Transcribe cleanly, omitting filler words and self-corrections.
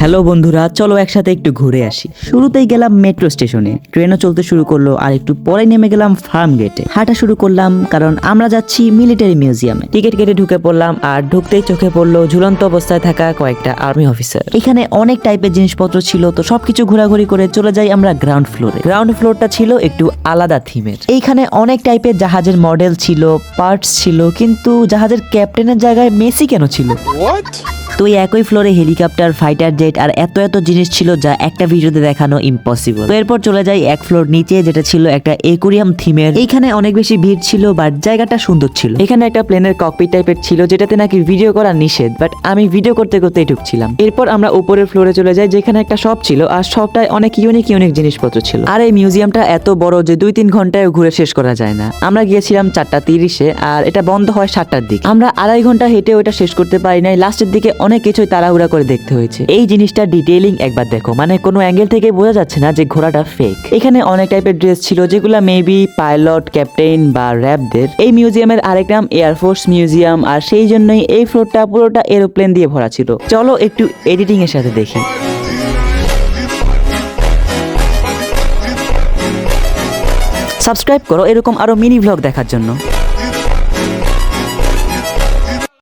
Hello বন্ধুরা, চলো একসাথে একটু ঘুরে আসি। শুরুতেই গেলাম মেট্রো স্টেশনে, ট্রেনও চলতে শুরু করলো, আর একটু পরে নেমে গেলাম ফার্ম গেটে। হাঁটা শুরু করলাম কারণ আমরা যাচ্ছি মিলিটারি মিউজিয়ামে। টিকিট কেটে ঢুকে পড়লাম, আর ঢুকতেই চোখে পড়লো ঝুলন্ত অবস্থায় থাকা কয়েকটা আর্মি অফিসার। এখানে অনেক টাইপের জিনিসপত্র ছিল, তো সবকিছু ঘোরাঘুরি করে চলে যাই আমরা গ্রাউন্ড ফ্লোরে। গ্রাউন্ড ফ্লোরটা ছিল একটু আলাদা থিমের। এইখানে অনেক টাইপের জাহাজের মডেল ছিল, পার্টস ছিল, কিন্তু জাহাজের ক্যাপ্টেনের জায়গায় মেসি কেন ছিল? তো এই একই ফ্লোরে হেলিকপ্টার, ফাইটার জেট আর এত এত জিনিস ছিল যা একটা ভিডিওতে দেখানো ইম্পসিবল। তো এরপর চলে যাই এক ফ্লোর নিচে, যেটা ছিল একটা একুরিয়াম থিমের। এইখানে অনেক বেশি ভিড় ছিল, বাট জায়গাটা সুন্দর ছিল। এখানে একটা প্লেনের ককপিট টাইপের ছিল, যেটাতে নাকি ভিডিও করা নিষেধ, বাট আমি ভিডিও করতে করতেই ঢুকছিলাম। এরপর আমরা উপরের ফ্লোরে চলে যাই, যেখানে একটা শপ ছিল, আর শপটায় অনেক ইউনিক ইউনিক জিনিসপত্র ছিল। আর এই মিউজিয়ামটা এত বড় যে 2-3 ঘন্টায় ঘুরে শেষ করা যায় না। আমরা গিয়েছিলাম 4:30-এ, আর এটা বন্ধ হয় 7টার দিকে। আমরা 2.5 ঘন্টা হেঁটে ওটা শেষ করতে পারি নাই। লাস্টের দিকে অনেক কিছুই তাড়াহুড়া করে দেখতে হয়েছে। এই জিনিসটা ডিটেইলিং একবার দেখো, মানে কোনো অ্যাঙ্গেল থেকে বোঝা যাচ্ছে না যে ঘোড়াটা ফেক। এখানে অনেক টাইপের ড্রেস ছিল, যেগুলা মেবি পাইলট, ক্যাপ্টেন বা র্যাবদের। এই মিউজিয়ামের আরেক নাম এয়ারফোর্স মিউজিয়াম, আর সেই জন্যই এই ফ্লোরটা পুরোটা এরোপ্লেন দিয়ে ভরা ছিল। চলো একটু এডিটিং এর সাথে দেখি। সাবস্ক্রাইব করো এরকম আরো মিনি ভ্লগ দেখার জন্য।